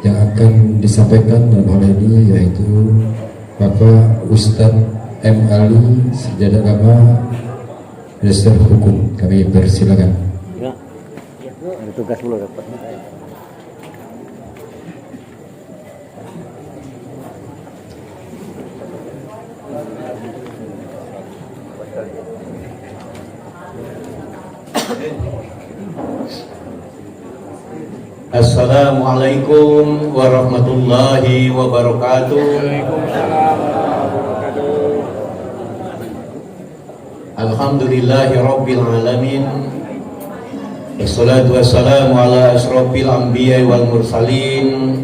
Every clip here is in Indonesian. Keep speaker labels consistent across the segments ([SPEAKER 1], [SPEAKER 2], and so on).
[SPEAKER 1] yang akan disampaikan dalam hal ini yaitu Bapak Ustadz M. Ali, Sarjana Agama, Magister Hukum. Kami persilakan.
[SPEAKER 2] Ya, ada tugas dulu dapat.
[SPEAKER 3] Assalamualaikum warahmatullahi wabarakatuh. Alhamdulillahi rabbil alamin. Wassalatu wassalamu ala asrofil anbiya wal mursalin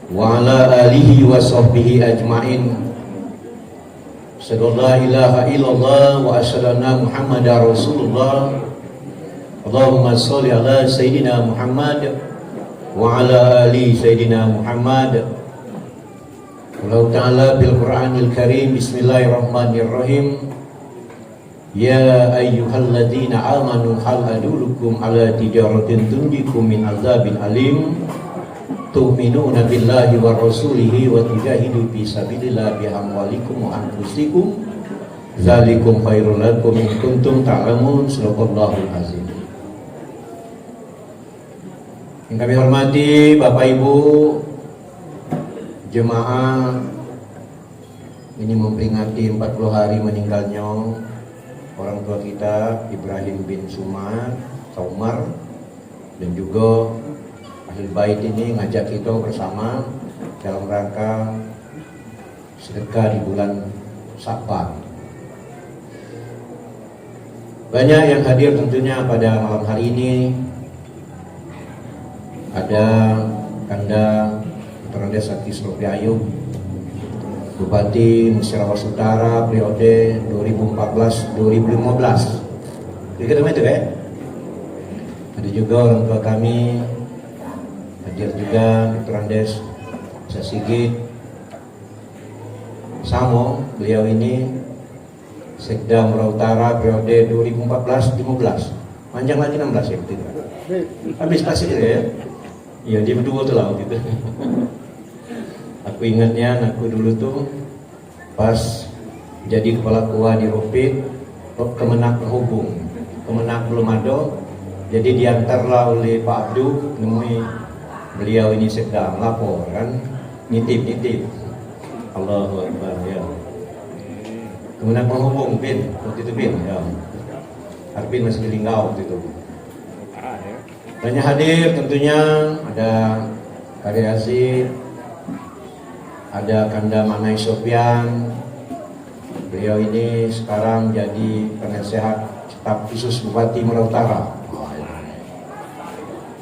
[SPEAKER 3] wa ala alihi wa sahbihi ajmain. Asyhadu la ilaha illallah wa asyhadu anna Muhammadar Rasulullah. Allahumma sholli ala sayyidina Muhammad wa ala ali sayyidina Muhammad. Allah Ta'ala bil Qur'anil Karim. Bismillahirrahmanirrahim. Ya ayyuhalladzina amanu hal adullukum ala tijaratin tunjikum min azabin alim tu'minuna billahi wa rasulihi wa tujahidu fi sabilillah bi amwalikum wa anfusikum dzalikum khairul lakum in kuntum ta'lamun. Shadaqallahul azim. Yang kami hormati Bapak Ibu jemaah, ini memperingati 40 hari meninggalnya orang tua kita Ibrahim bin Saumar, dan juga ahli bait ini ngajak kita bersama dalam rangka sedekah di bulan Sya'ban. Banyak yang hadir tentunya pada malam hari ini. Ada Kanda Putra Desa Kisrofi Ayub, Bupati Musyawarah Utara periode 2014-2015. Kita itu ya. Ada juga orang tua kami hadir juga, Putra Des Sasigit Samo, beliau ini Sekda Mura Utara periode 2014-15. Panjang lagi 16 ya betul. Habis kasih ya. Ya dia berdua tuh lah gitu. Aku ingatnya aku dulu tuh pas jadi kepala KUA di Ropit, Kemenak Penghubung, Kemenak belum ada, jadi diantarlah oleh Pak Abdu nemui beliau ini sedang lapor kan, nitip. Allahu Akbar ya. Kemenak Penghubung Pin, waktu itu Pin ya. Arpin masih di Linggau waktu itu. Banyak hadir tentunya, ada Karyasi, ada Kanda Manai Sofyan. Beliau ini sekarang jadi penasehat staf khusus Bupati Mura Utara.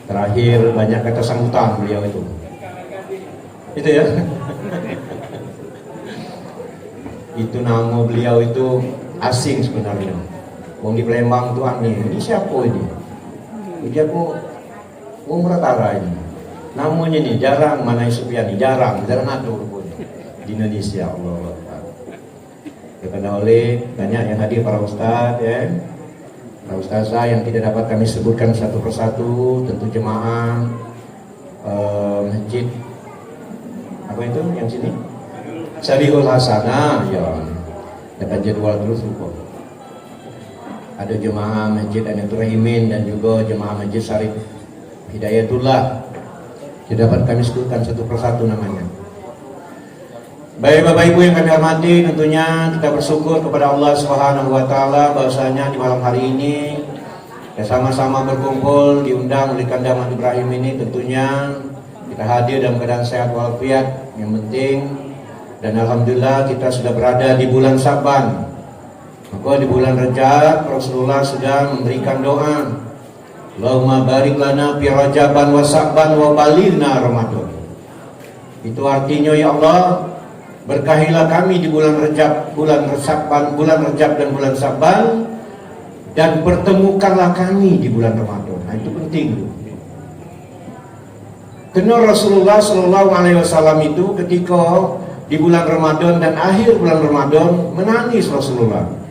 [SPEAKER 3] Terakhir banyak kata sambutan beliau itu ya. Itu nama beliau itu asing sebenarnya. Wong di Palembang tuh aneh, ini siapa ini? Dia kok Mura Utara ini. Namanya nih jarang Manai Supiani, jarang ada di Indonesia. Allah karena oleh banyak yang hadir para ustadz ya, para ustazah yang tidak dapat kami sebutkan satu persatu, tentu jemaah masjid apa itu yang sini Syarihul Hasanah ya, dapat jadwal terus lupa. Ada jemaah Masjid Anatul Rahimin dan juga jemaah Masjid Syarif Hidayatullah. Tidak dapat kami sebutkan satu persatu namanya. Baik Bapak Ibu yang kami hormati, tentunya kita bersyukur kepada Allah Subhanahu wa taala bahwasanya di malam hari ini kita sama-sama berkumpul diundang oleh Kanda Ahmad Ibrahim ini, tentunya kita hadir dalam keadaan sehat walafiat yang penting, dan alhamdulillah kita sudah berada di bulan Sya'ban. Maka di bulan Rajab Rasulullah sudah memberikan doa, Allahumma barik lana fi Rajaban wa Sya'ban wa balighna Ramadan. Itu artinya ya Allah, berkahilah kami di bulan Rajab, bulan Rajab dan bulan Sya'ban, dan pertemukanlah kami di bulan Ramadan. Nah, itu penting. Karena Rasulullah Shallallahu Alaihi Wasallam itu ketika di bulan Ramadan dan akhir bulan Ramadan menangis Rasulullah.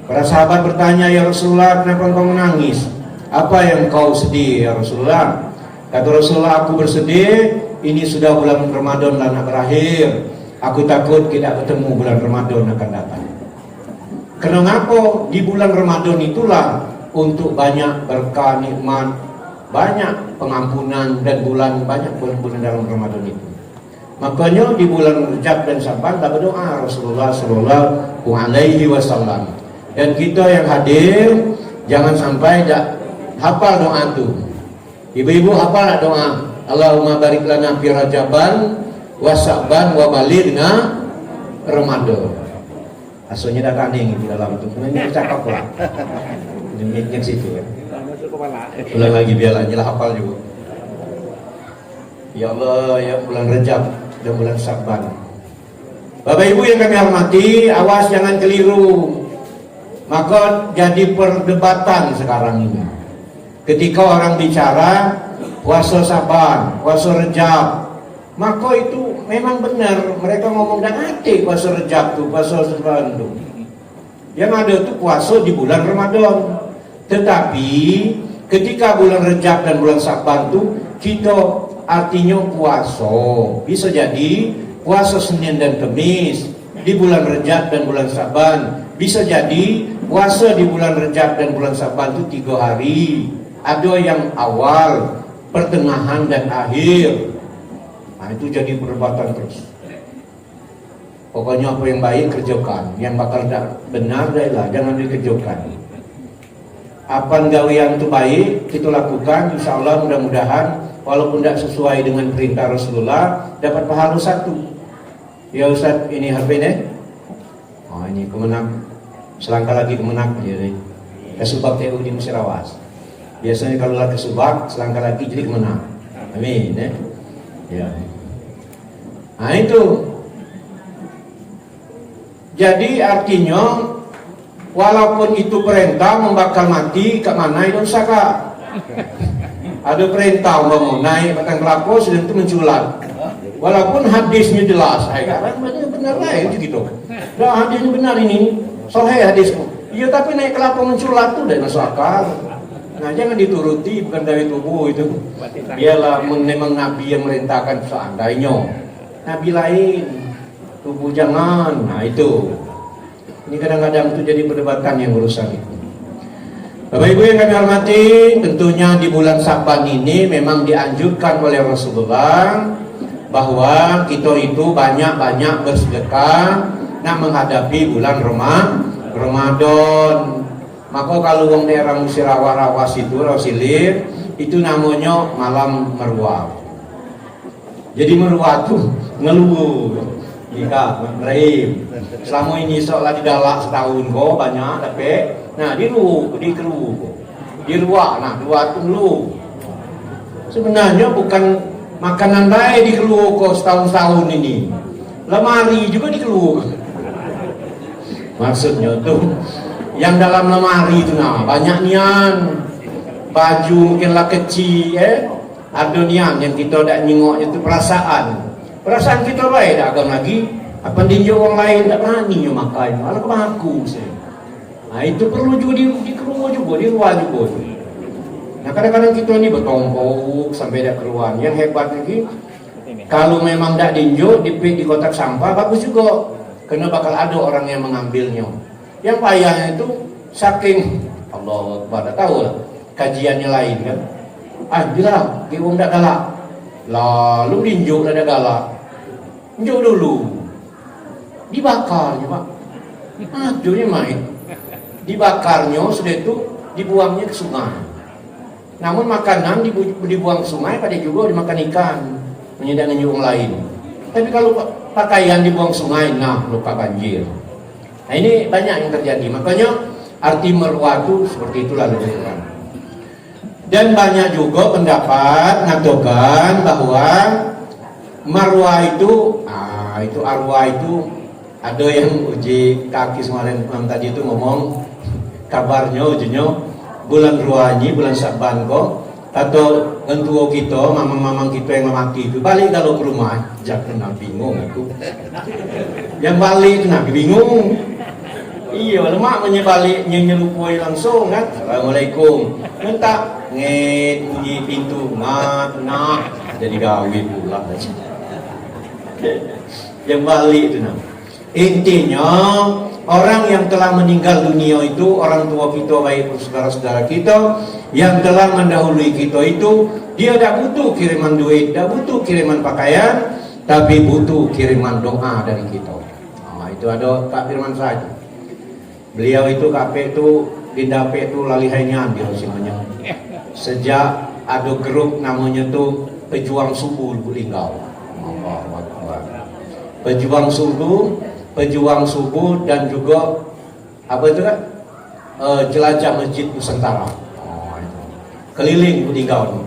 [SPEAKER 3] Para sahabat bertanya, ya Rasulullah, kenapa engkau menangis? Apa yang kau sedih ya Rasulullah? Kata Rasulullah, aku bersedih, ini sudah bulan Ramadan dan nak berakhir. Aku takut tidak ketemu bulan Ramadan akan datang. Karena apa? Di bulan Ramadan itulah untuk banyak berkah, nikmat, banyak pengampunan, dan banyak bulan-bulan dalam Ramadan itu. Makanya di bulan Rajab dan Syaban kita berdoa Rasulullah Sallallahu Alaihi Wasallam. Dan kita yang hadir jangan sampai tak hafal doa itu. Ibu-ibu hafal tak doa? Allahumma barik lana fi Rajaban wa Syaban wa balighna Ramadan. Asalnya dah kaning di dalam itu. Ini cakap lah. Demikian situ ya. Ulang lagi biarlah nyelah hafal juga. Ya Allah, ya bulan Rajab dan bulan Syaban. Bapak Ibu yang kami hormati, awas jangan keliru. Maka jadi perdebatan sekarang ini. Ketika orang bicara puasa Syaban, puasa Rajab, maka itu memang benar mereka ngomong dan hati puasa Rajab tuh, puasa Syaban tuh. Yang ada tuh puasa di bulan Ramadan. Tetapi ketika bulan Rajab dan bulan Syaban tuh kita artinya puasa. Bisa jadi puasa Senin dan Kamis di bulan Rajab dan bulan Syaban. Bisa jadi puasa di bulan Rajab dan bulan Syaban itu 3 hari. Ada yang awal, pertengahan dan akhir. Nah itu jadi perdebatan terus. Pokoknya apa yang baik kerjakan, yang bakal tak benar dahlah jangan dikerjakan. Apa gawean itu baik kita lakukan, insya Allah mudah-mudahan walaupun tidak sesuai dengan perintah Rasulullah dapat pahala 1. Ya Ustaz, ini HP ini. Oh ini kemenang, selangkah lagi kemenang jadi Kesubag TU di Musirawas. Biasanya kalau lagi Kesubag selangkah lagi jadi kemenang. Amin ya. Nah itu. Jadi artinya walaupun itu perintah membakar mati ke mana itu saka. Ada perintah mau naik batang kelapa sedang itu menculat. Walaupun hadisnya jelas, kan benar lah itu gitu. Dah hadisnya benar ini, sahih hadisnya. Iya tapi naik kelapa menculat tuh dan masuk akal. Nah jangan dituruti bukan dari tubuh itu. Biarlah memang Nabi yang merintahkan seandainya. Nabi lain, tubuh jangan. Nah itu. Ini kadang-kadang itu jadi perdebatan yang urusan itu. Bapak Ibu yang kami hormati, tentunya di bulan Syaban ini memang dianjurkan oleh Rasulullah bahwa kita itu banyak-banyak bersedekah nak menghadapi bulan Ramadan. Maka kalau wong daerah Musirawas itu Rosilir itu namanya malam merwah. Jadi merwah tuh ngeluh. Jika Ibrahim selama ini seolah didalak setahun kok banyak tapi nah di luar nah luar tuh lu sebenarnya bukan makanan lain di keluar kok setahun ini lemari juga di keluar maksudnya tuh yang dalam lemari itu nah banyak nian baju mungkin lah kecil ada nian yang kita tak nyengok itu perasaan kita baik tak agam lagi apa dinjau orang lain tak berani makan malah kebaku saya. Nah itu perlu juga di keluar juga di luar juga. Nah kadang-kadang kita ini bertompok sampai dah keluar. Yang hebat lagi kalau memang tak dinjau dipik di kotak sampah bagus juga karena bakal ada orang yang mengambilnya. Yang payahnya itu saking Allah pada tahu lah kajiannya lain kan. Jelas dia orang tak galak lalu dinjau ada galak. Jauh dulu dibakarnya Pak aduhnya main dibakarnya sudah itu dibuangnya ke sungai namun makanan dibuang ke sungai pada juga dimakan ikan menyedangkan yang lain tapi kalau pakaian dibuang ke sungai nah luka banjir. Nah ini banyak yang terjadi makanya arti merwah itu seperti itulah lebih kurang. Dan banyak juga pendapat mengatakan bahwa marwah itu, arwah itu ada yang uji kaki semalam tadi itu ngomong kabarnya ujinya bulan ruanyi bulan Syaban kok atau entuo kita mamang-mamang kita yang mati itu balik kalau ke rumah jangan bingung itu yang balik nabi bingung iya lemak menyebalik nyelupui langsung kan Assalamualaikum minta bunyi pintu, nak, jadi gawe pula. Yang balik itu nah. Intinya orang yang telah meninggal dunia itu, orang tua kita, baik saudara-saudara kita yang telah mendahului kita itu, dia tidak butuh kiriman duit, tidak butuh kiriman pakaian, tapi butuh kiriman doa dari kita. Itu ada Kak Firman saja. Beliau itu KP itu didapet itu lalihainya ambil semuanya. Sejak ada grup namanya tuh Pejuang Subuh Linggau. Pejuang Subuh dan juga apa itu kan? Jelajah Masjid Nusantara. Keliling Linggau.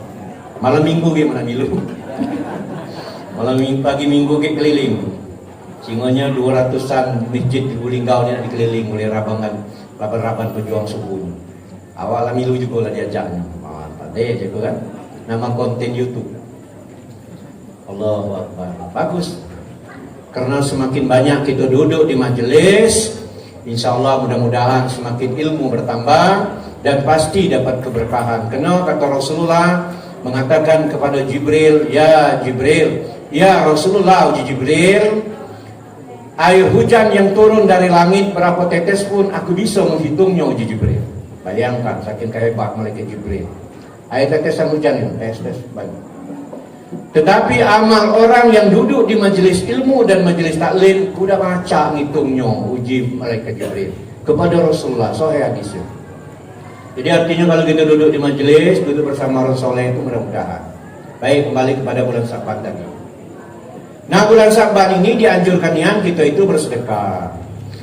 [SPEAKER 3] Malam minggu gimana milu? Pagi minggu ke keliling. Singonya 200-an masjid di Linggau ini dikeliling oleh raban Pejuang Subuh. Awal milu juga lah diajaknya. Tadi aja kan. Nama konten YouTube. Allahu Akbar. Bagus. Karena semakin banyak kita duduk di majelis, insya Allah mudah-mudahan semakin ilmu bertambah dan pasti dapat keberkahan. Karena kata Rasulullah mengatakan kepada Jibril, ya Rasulullah, uji Jibril, air hujan yang turun dari langit berapa tetes pun aku bisa menghitungnya, uji Jibril. Bayangkan saking kehebat malaikat Jibril. Air tetesan hujan itu tes banyak. Tetapi amal orang yang duduk di majelis ilmu dan majelis taklim udah baca ngitungnya, uji malaikat Jibril kepada Rasulullah. Sahih hadisnya. Jadi artinya kalau kita duduk di majelis, duduk bersama Rasulullah itu mudah-mudahan. Baik, kembali kepada bulan Sa'ban tadi. Nah, bulan Sa'ban ini dianjurkan yang kita itu bersedekah.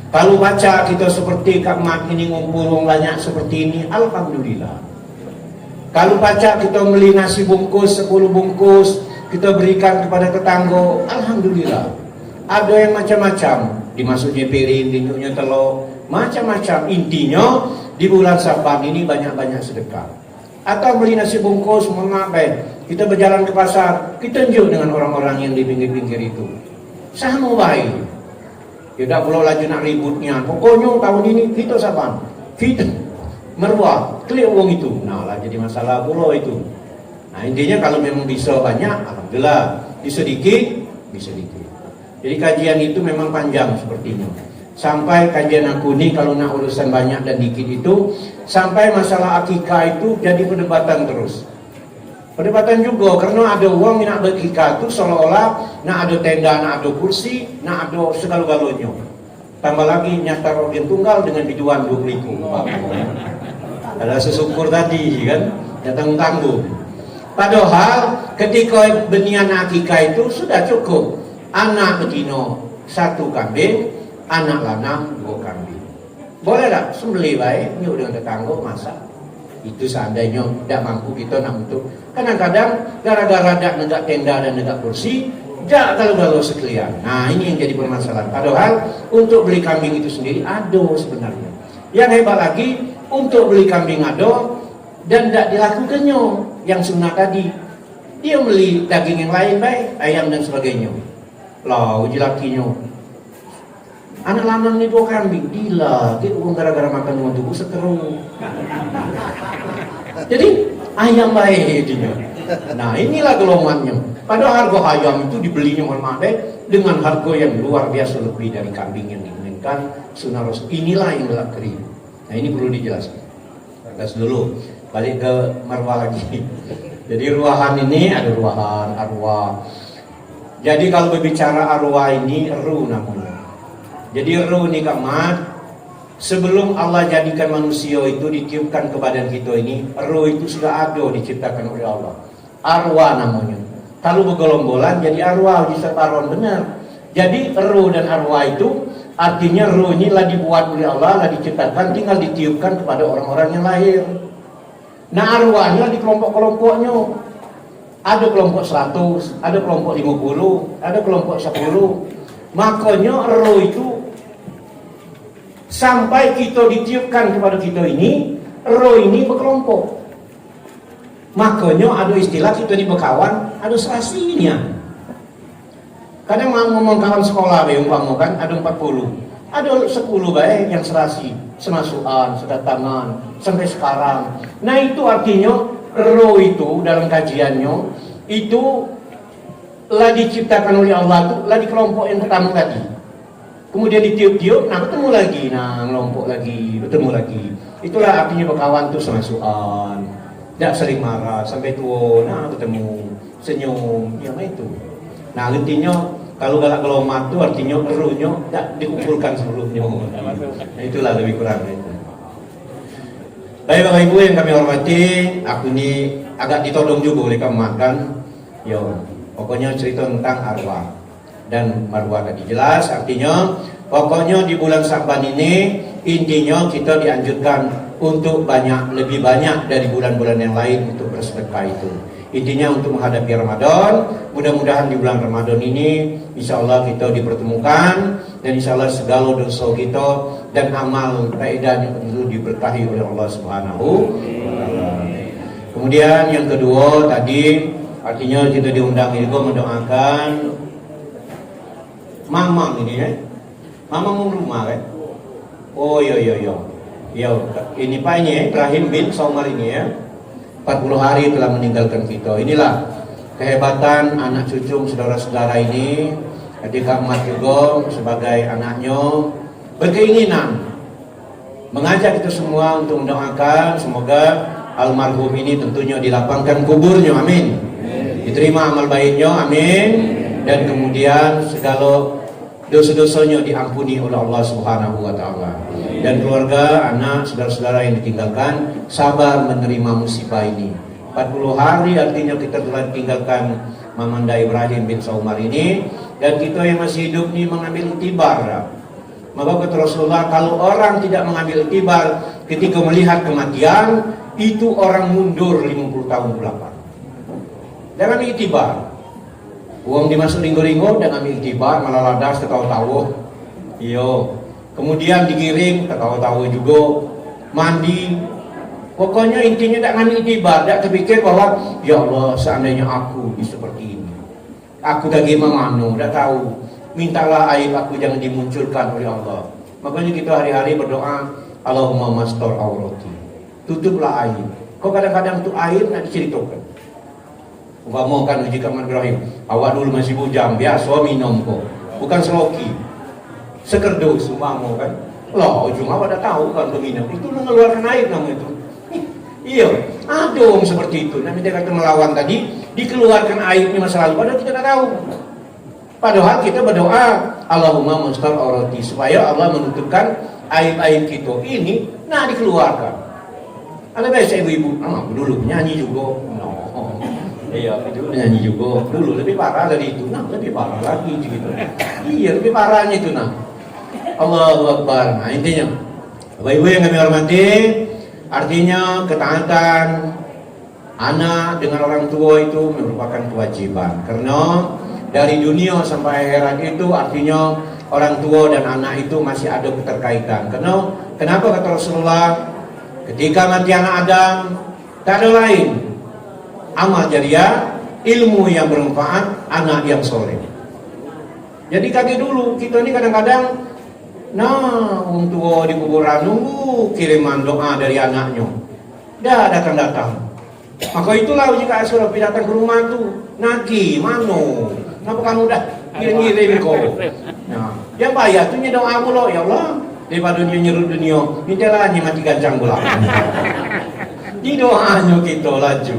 [SPEAKER 3] Kalau baca kita seperti Kak Mat ini ngumpul banyak seperti ini, alhamdulillah. Kalau baca kita beli nasi bungkus 10 bungkus, kita berikan kepada tetangga, alhamdulillah. Ada yang macam-macam, dimasuknya piring, dinyuknya telur, macam-macam. Intinya di bulan Sa'ban ini banyak-banyak sedekah. Atau beli nasi bungkus, kita berjalan ke pasar, kita tunjuk dengan orang-orang yang di pinggir-pinggir itu. Sama baik. Tidak perlu lagi nak ributnya. Pokoknya tahun ini kita Sa'ban, kita merwah, klik uang itu. Nah lah jadi masalah pula itu. Nah intinya kalau memang bisa banyak, alhamdulillah. Bisa sedikit, bisa sedikit. Jadi kajian itu memang panjang seperti ini. Sampai kajian aku ini kalau nak urusan banyak dan dikit itu, sampai masalah akikah itu jadi perdebatan terus. Perdebatan juga karena ada uang nak berikah itu seolah-olah nak ada tenda, nak ada kursi, nak ada segala-galanya. Tambah lagi nyata organ tunggal dengan biduan 20.000. Ada sesyukur tadi kan, ya tanggung-tanggung. Padahal ketika benian akikah itu sudah cukup. Anak betina 1 kambing, anak lanang 2 kambing. Boleh tak? Sembelih baik, nyuk dengan tetangga masak. Itu seandainya tidak mampu kita nak untuk. Kadang-kadang gara-gara tidak negak tenda dan negak kursi, tidak kalau sekalian. Nah ini yang jadi permasalahan. Padahal untuk beli kambing itu sendiri ada sebenarnya. Yang hebat lagi, untuk beli kambing ada dan tidak dilakukannya yang sunnah tadi. Dia beli daging yang lain baik, ayam dan sebagainya. Lah uji lakinya, anak lanang ni 2 kambing, gila, dia uang gara-gara makan dengan tubuh seteru. Jadi ayam baik dia. Nah inilah gelongannya. Padahal harga ayam itu dibelinya dengan harga yang luar biasa lebih dari kambing yang diinginkan sunnah Rasul. Inilah yang dilakiri. Nah ini perlu dijelaskan. Terus dulu balik ke marwah lagi. Jadi ruahan ini ada ruahan arwah. Jadi kalau berbicara arwah ini ru namanya. Jadi ru ini Kak Mat, sebelum Allah jadikan manusia itu ditiupkan ke badan kita ini, ru itu sudah ada diciptakan oleh Allah. Arwah namanya. Kalau bergolong-golong jadi arwah di separon benar. Jadi ru dan arwah itu artinya ru ini lah dibuat oleh Allah, lah diciptakan, tinggal ditiupkan kepada orang-orang yang lahir. Nah arwahnya di kelompok-kelompoknya. Ada kelompok 100, ada kelompok 50, ada kelompok 10. Makanya roh itu sampai kita ditiupkan kepada kita ini, roh ini berkelompok. Makanya ada istilah kita ini berkawan, ada serasinya. Kadang mau ngomong kawan sekolah, umpama kan ada 40. Ada 10 baik yang serasi, semasukan, sedatangan, sampai sekarang. Nah itu artinya roh itu dalam kajiannya itu lah diciptakan oleh Allah itu lah di kelompok yang pertama tadi. Kemudian ditiup-tiup, nah ketemu lagi, nah ngelompok lagi, ketemu lagi. Itulah artinya berkawan tuh semasukan. Tidak sering marah sampai tua, nah ketemu, senyum, ya itu. Nah intinya kalau galak gelomat itu artinya erunya tidak dikumpulkan sebelumnya. Nah itulah lebih kurang itu. Baik Bapak Ibu yang kami hormati, aku ini agak ditodong juga oleh kamu makan. Yo, pokoknya cerita tentang arwah dan marwah tadi jelas. Artinya pokoknya di bulan Sa'ban ini intinya kita dianjurkan untuk lebih banyak dari bulan-bulan yang lain untuk bersedekah itu. Intinya untuk menghadapi Ramadan. Mudah-mudahan di bulan Ramadan ini insya Allah kita dipertemukan dan insya Allah segala dosa kita dan amal faedahnya itu diberkahi oleh Allah Subhanahu wa Ta'ala. Kemudian yang kedua tadi artinya kita diundang juga mendoakan mamang ini ya. Mamang rumah kan. Oh iya. Ya, ini Pak ini Ibrahim bin Saumar ini ya. 40 hari telah meninggalkan kita. Inilah kehebatan anak cucu saudara-saudara ini. Ketika Ahmad juga sebagai anaknya berkeinginan mengajak kita semua untuk mendoakan semoga almarhum ini tentunya dilapangkan kuburnya, amin. Diterima amal baiknya, amin. Dan kemudian segala dosa-dosanya diampuni oleh Allah Subhanahu wa Ta'ala. Dan keluarga, anak, saudara-saudara yang ditinggalkan sabar menerima musibah ini. 40 hari artinya kita telah tinggalkan Mamanda Ibrahim bin Saumar ini, dan kita yang masih hidup ini mengambil iktibar. Maka kata Rasulullah, kalau orang tidak mengambil iktibar ketika melihat kematian, itu orang mundur 50 tahun belakang. Jangan iktibar. Uang dimasuk ringgo-ringgo dan ambil iktibar, malah ladas ketawa-tawa. Iyo. Kemudian digiring, ketawa-tawa juga, mandi. Pokoknya intinya tak ngambil iktibar, tak terpikir bahwa ya Allah seandainya aku seperti ini, aku bagaimana, tak tahu. Mintalah aib aku jangan dimunculkan oleh Allah. Makanya kita hari-hari berdoa, Allahumma mastor aurati, tutuplah aib. Kok kadang-kadang tuh aib nak diceritakan. Umpama kan uji Ahmad Ibrahim, awak dulu masih bujang, biasa minum kok, bukan seloki, sekerdus umpama kan. Loh, ujung awak dah tahu kan minum, itu mengeluarkan air nama itu. Iya, adong seperti itu. Nanti dia kata melawan tadi, dikeluarkan aibnya masa lalu, padahal kita tak tahu. Padahal kita berdoa, Allahumma mustar aurati, supaya Allah menutupkan aib-aib kita ini, nah dikeluarkan. Ada biasa ibu-ibu, dulu nyanyi juga. Iya, itu nyanyi juga. Dulu lebih parah dari itu, nah lebih parah lagi gitu. Iya, lebih parahnya itu nah. Allahu Akbar. Nah intinya, Bapak-Ibu yang kami hormati, artinya ketaatan anak dengan orang tua itu merupakan kewajiban. Karena dari dunia sampai akhirat itu artinya orang tua dan anak itu masih ada keterkaitan. Karena kenapa kata Rasulullah, ketika mati anak Adam, tak ada lain amal jariah, ilmu yang bermanfaat, anak yang soleh. Jadi kaki dulu kita ini kadang-kadang, nah orang tua di kuburan nunggu kiriman doa dari anaknya, dah datang-datang. Maka itulah jika sudah datang ke rumah tuh, nagi mano, kenapa kamu dah kirim-kirim kok? Nah, yang bayar tuh doa mulu, ya Allah, daripada dunia nyerut dunia, mintalah mati gancang bola. Di doanya kita laju.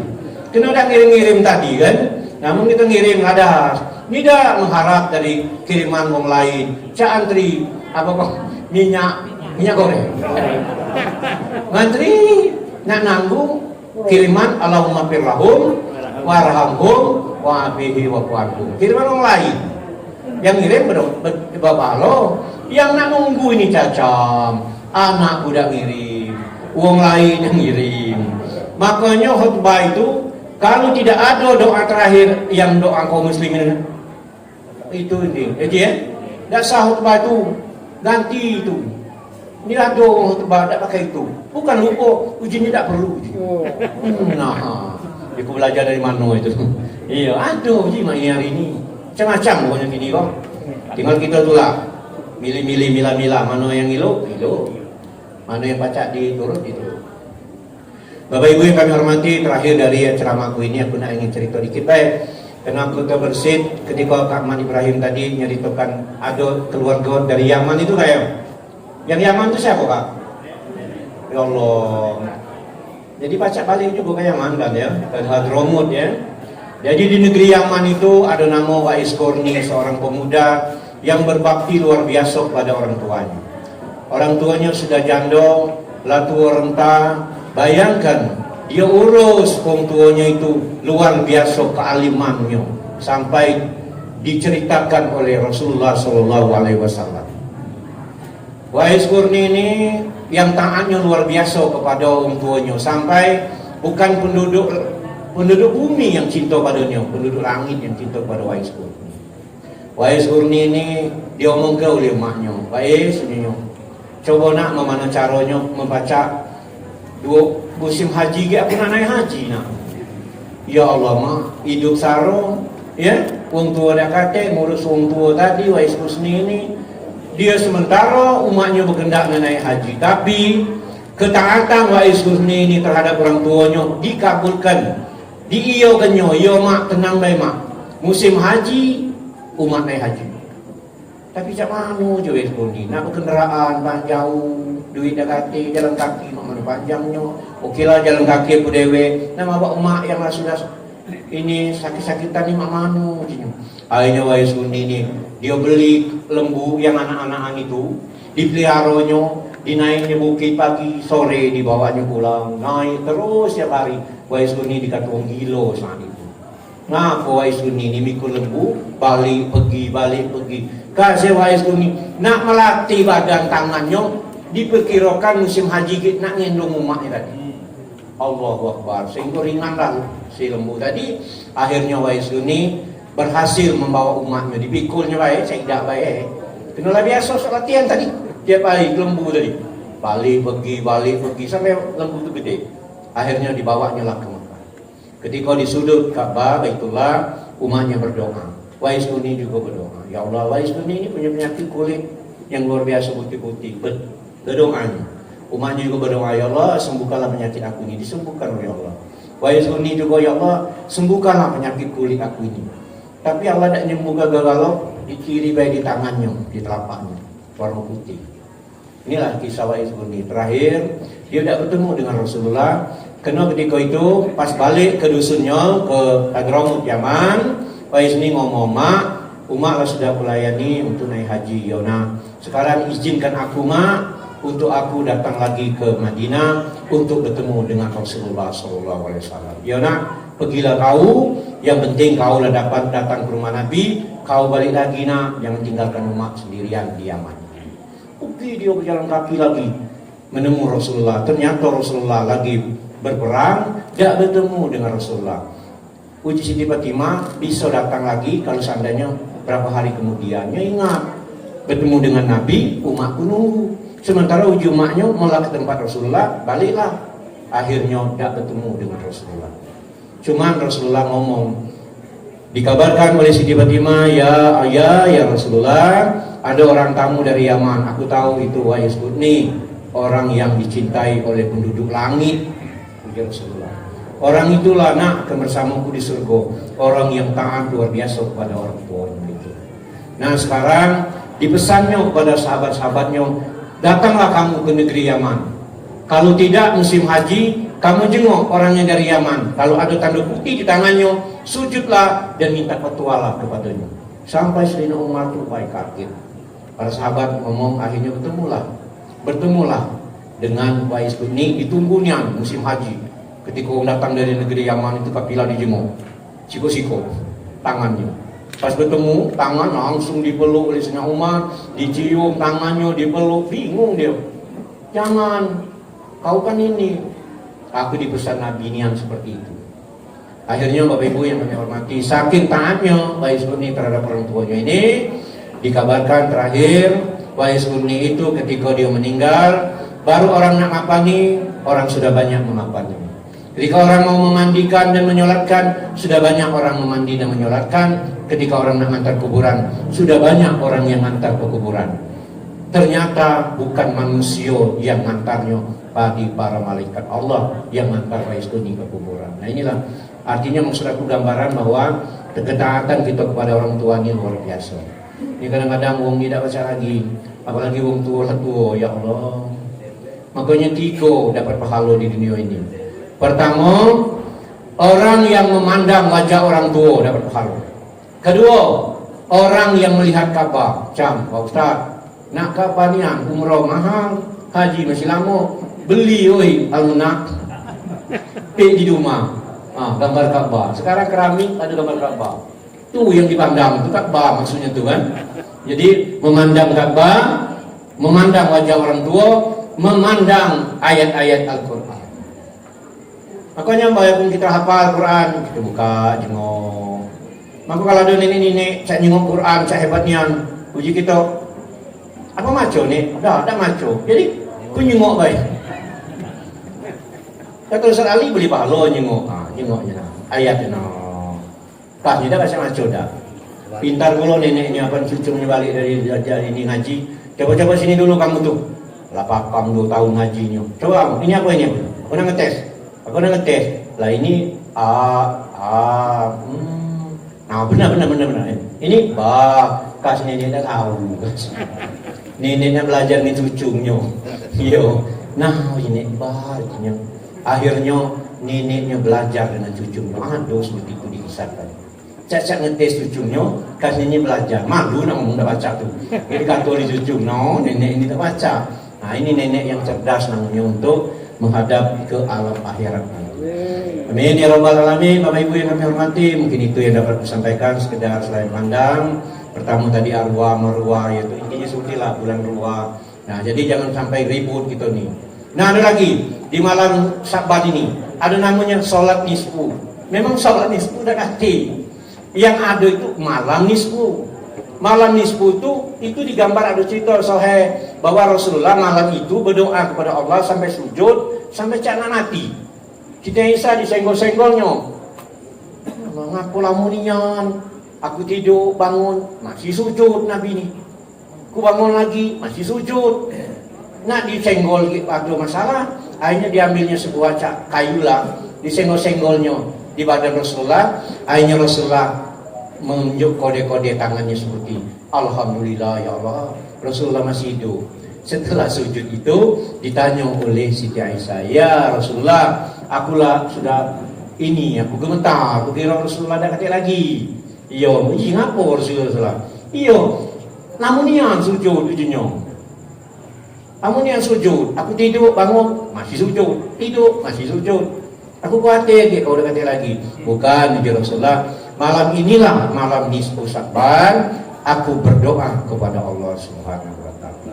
[SPEAKER 3] Kena udah ngirim-ngirim tadi kan, namun kita ngirim ada, tidak mengharap dari kiriman orang lain. Antri apa kok minyak goreng. Ngantri nak nanggung kiriman Allahumma firlahum warhamhum wa'afihi wa'fu'anhum. Kiriman orang lain. Yang ngirim bapak lo, yang nak nunggu ini cacam, anak udah ngirim, uang lain yang ngirim. Makanya khutbah itu kalau tidak ada doa terakhir yang doa kaum muslimin itu ya, tidak sah khutbah itu, ganti itu. Ini ada khutbah tidak pakai itu, bukan lupa ujinya tidak perlu. Nah, aku belajar dari mana itu? Iya, ada uji hari ini, macam-macam pokoknya gini kok. Tinggal kita itulah milih-milih mila-mila, mana yang ngilu, mana yang pacak diturut itu. Bapak Ibu yang kami hormati, terakhir dari ceramahku ini aku nak ingin cerita dikit baik. Karena aku terbersit ketika Kak Man Ibrahim tadi nyeritakan ada keluarga dari Yaman itu kayak. Yang Yaman itu siapa Kak? Ya Allah. Jadi pacak balik juga ke Yaman kan ya, ke Hadramut ya. Jadi di negeri Yaman itu ada nama Wais Korni, seorang pemuda yang berbakti luar biasa pada orang tuanya. Orang tuanya sudah janda, latua renta. Bayangkan dia urus orang tuanya itu luar biasa kealimannya sampai diceritakan oleh Rasulullah SAW. Wais Korni ini yang taatnya luar biasa kepada orang tuanya sampai bukan penduduk bumi yang cinta padanya, penduduk langit yang cinta pada Wais Korni. Wais Korni ini dia omong ke oleh maknya, Wais ini coba nak mana caranya membaca dua musim haji ke aku nak naik haji nak. Ya Allah mak hidup sarung ya, orang tua dah kata ngurus orang tua tadi Wais Korni ini. Dia sementara umatnya berkendak naik haji, tapi ketaatan Wais Korni ini terhadap orang tuanya dikabulkan, diiyakannya. Ya mak tenang baik mak, musim haji umat naik haji. Tapi macam mana je Wais Korni nak berkenderaan jauh, duit dah kata jalan kaki mak mana panjangnya. Okeylah jalan kaki aku dewe, nama abang emak yang sudah ini sakit-sakitan ni mak mana macamnya. Akhirnya Wais Korni ini dia beli lembu yang anak-anak itu, dipeliharanya, dinaiknya bukit pagi sore, dibawanya pulang, naik terus setiap hari. Wais Korni dikata orang gila saat itu. Ngapa Wais Korni ini mikul lembu, balik pergi. Kasih Wais Korni nak melatih badan tangannya, diperkirakan musim haji nak ngendong umatnya tadi. Allahu Akbar, sehingga ringanlah si lembu tadi. Akhirnya Wais Korni berhasil membawa umatnya, dipikulnya baik, saya tidak baik. Kenalah biasa latihan tadi, tiap hari lembu tadi. Balik pergi sampai lembu itu gede. Akhirnya dibawanya lah ke Mekah. Ketika di sudut Ka'bah Baitullah, umatnya berdoa. Wais Korni juga berdoa. Ya Allah, Wais Korni ini punya penyakit kulit yang luar biasa putih-putih. Berdoanya. Umatnya juga berdoa, ya Allah, sembuhkanlah penyakit aku ini. Disembuhkan oleh Allah. Wais Korni juga, ya Allah, sembuhkanlah penyakit kulit aku ini. Tapi Allah tidak nyembuhkan gagal di kiri baik di tangannya, di telapaknya, warna putih. Inilah kisah Wais Korni. Terakhir, dia tidak bertemu dengan Rasulullah. Karena ketika itu, pas balik ke dusunnya, ke Hadramut Yaman, Wais ini ngomong, mak, umat sudah melayani untuk naik haji. Yona, sekarang izinkan aku mak, untuk aku datang lagi ke Madinah untuk bertemu dengan Rasulullah SAW. Yona, pergilah kau, yang penting kau lah dapat datang ke rumah Nabi, kau balik lagi nak, jangan tinggalkan umat sendirian di Yaman. Pergi dia berjalan kaki lagi, menemui Rasulullah. Ternyata Rasulullah lagi berperang, tidak bertemu dengan Rasulullah. Uji Siti Fatimah bisa datang lagi kalau seandainya berapa hari kemudiannya ingat bertemu dengan Nabi, umatku nunggu. Sementara uji umatnya mulai ke tempat Rasulullah, baliklah. Akhirnya tidak bertemu dengan Rasulullah. Cuman Rasulullah ngomong, dikabarkan oleh Siti Fatimah, ya Rasulullah, ada orang tamu dari Yaman. Aku tahu itu Wais Korni, orang yang dicintai oleh penduduk langit. Ya Rasulullah, orang itulah nak bersamaku di surga, orang yang taat luar biasa kepada orang tuanya itu. Nah sekarang dipesannya kepada sahabat-sahabatnya, datanglah kamu ke negeri Yaman. Kalau tidak musim haji, kamu jenguk orangnya dari Yaman. Kalau ada tanda putih di tangannya, sujudlah dan minta petualah kepadanya. Sampai Sayyidina Umar itu baik kaget. Para sahabat ngomong, akhirnya bertemulah dengan Wais Korni. Ditunggunya musim haji. Ketika datang dari negeri Yaman itu, kapilah dijenguk, siko-siko tangannya. Pas bertemu, tangan langsung dipeluk oleh Sayyidina Umar, dicium tangannya, dipeluk. Bingung dia. Jangan, kau kan ini. Aku dipesan Nabi ini yang seperti itu. Akhirnya Bapak Ibu yang kami hormati, saking taatnya Wais Korni terhadap orang tuanya ini, dikabarkan terakhir Wais Korni itu ketika dia meninggal, baru orang nak ngapani, orang sudah banyak mengapani. Ketika orang mau memandikan dan menyolatkan, sudah banyak orang memandi dan menyolatkan. Ketika orang nak hantar kuburan, sudah banyak orang yang hantar ke kuburan. ternyata bukan manusia yang ngantarnya, bagi para malaikat Allah yang ngantar restu ke kuburan. Nah inilah artinya maksud aku gambaran bahwa ketaatan kita kepada orang tua ini luar biasa. Ini kadang-kadang wong tidak baca lagi, apalagi wong tua, ya Allah. Makanya 3 dapat pahala di dunia ini. Pertama, orang yang memandang wajah orang tua dapat pahala. Kedua, orang yang melihat Ka'bah. Pak Ustaz, nak Ka'bah ni umrah mahal, haji masih lama, beli oi almanak, di rumah. Gambar Ka'bah. Sekarang keramik ada gambar Ka'bah. Itu yang dipandang, itu Ka'bah maksudnya tuh kan. Jadi memandang Ka'bah, memandang wajah orang tua, memandang ayat-ayat Al-Quran. Makanya walaupun kita hafal Quran, kita buka, jengok. Maka kalau ada nenek-nenek, saya jengok Quran, saya hebatnya, uji kita, apa maco nih? Ada maco. Jadi, aku jengok baik. Kata Ustaz Ali beli pahala jengok, jengoknya, ayatnya. Tak tidak kasih maco dah. Pintar pula neneknya, apa cucunya balik dari ini ngaji. Coba-coba sini dulu kamu tuh. Lah pakam 2 tahun ngajinya. Coba, ini apa ini? Aku nak ngetes. Lah ini nah benar. Ini kas nenek dah tahu. Neneknya belajar nih cucunya. Yo. Nah ini artinya akhirnya neneknya belajar dengan cucunya. Aduh seperti itu dikisahkan. Cak ngetes cucunya, kas nenek belajar. Malu nak ngomong tak baca tuh. Jadi kata oleh cucu, no nenek ini tak baca. Nah ini nenek yang cerdas namanya untuk menghadap ke alam akhirat. Amin ya rabbal alamin. Bapak Ibu yang kami hormati, mungkin itu yang dapat disampaikan sekedar selain pandang. Pertama tadi arwah marwah, yaitu intinya sepertilah bulan ruah. Nah jadi jangan sampai ribut gitu nih. Nah ada lagi di malam Sabat ini ada namanya sholat nisfu. Memang sholat nisfu udah kasih. Yang ada itu malam nisfu. Malam nisfu itu digambar ada cerita sahih bahwa Rasulullah malam itu berdoa kepada Allah sampai sujud, sampai cakna mati. Kita Isa disenggol-senggolnya. Allah ngaku lamunian. Aku tidur bangun masih sujud Nabi ini. Aku bangun lagi masih sujud. Nah disenggol ada masalah. Akhirnya diambilnya sebuah kayu lah, disenggol-senggolnya di badan Rasulullah. Akhirnya Rasulullah menunjuk kode-kode tangannya seperti Alhamdulillah ya Allah, Rasulullah masih hidup. Setelah sujud itu ditanya oleh Siti Aisyah, ya Rasulullah, akulah sudah ini, aku gemetar, aku kira Rasulullah dah kata lagi. Iyo, ngapa Rasulullah? Iyo, namun yang sujud ujungnya. Namun yang sujud, aku tidur bangun masih sujud, tidur masih sujud. Aku khawatir dia kau dah kata lagi. Bukan ya Rasulullah. Malam inilah malam nisfu Sya'ban, aku berdoa kepada Allah Subhanahu wa taala.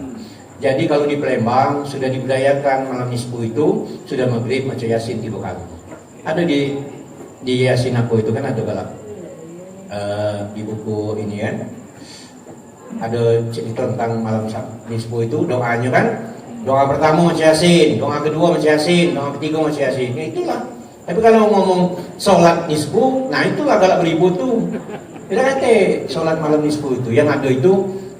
[SPEAKER 3] Jadi kalau di Palembang sudah dibudayakan malam nisfu itu sudah maghrib baca Yasin 3 kali. Ada di Yasin aku itu kan ada galak di buku ini kan. Ada cerita tentang malam nisfu itu doanya kan. Doa pertama baca Yasin, doa kedua baca Yasin, doa ketiga baca Yasin. Ya itulah. Tapi kalau ngomong sholat nisfu, nah itulah galak beribut tuh. Tidak kata sholat malam nisfu itu. Yang ada itu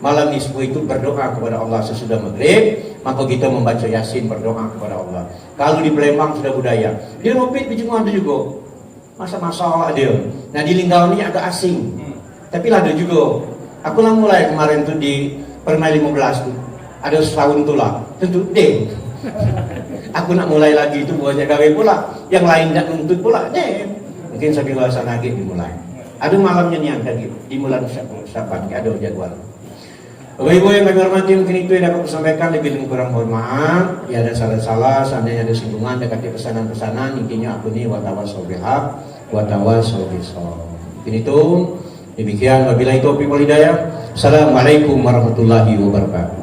[SPEAKER 3] malam nisfu itu berdoa kepada Allah sesudah maghrib, maka kita membaca Yasin berdoa kepada Allah. Kalau di Palembang sudah budaya. Di Ropit di Jum'at juga masa-masa dia. Nah di Linggau ini agak asing. Tapi lah ada juga. Aku lah mulai kemarin tuh di Permai 15 tuh. Ada setahun tuh lah. Tentu deh. Aku nak mulai lagi itu buatnya gawe pula. Yang lain tak nuntut pula deh. Mungkin sambil luasan lagi dimulai. Ada malamnya nih yang tadi di bulan Syaban, ada jadwal. Bapak Ibu yang kami hormati, mungkin itu yang dapat saya sampaikan, lebih dan kurang mohon maaf. Ya ada salah-salah, seandainya ada singgungan, dekati pesanan-pesanan, intinya aku ini watawasau bilhaq, watawasau bisawab. Mungkin itu, demikian wabillahi taufiq wal hidayah. Assalamualaikum warahmatullahi wabarakatuh.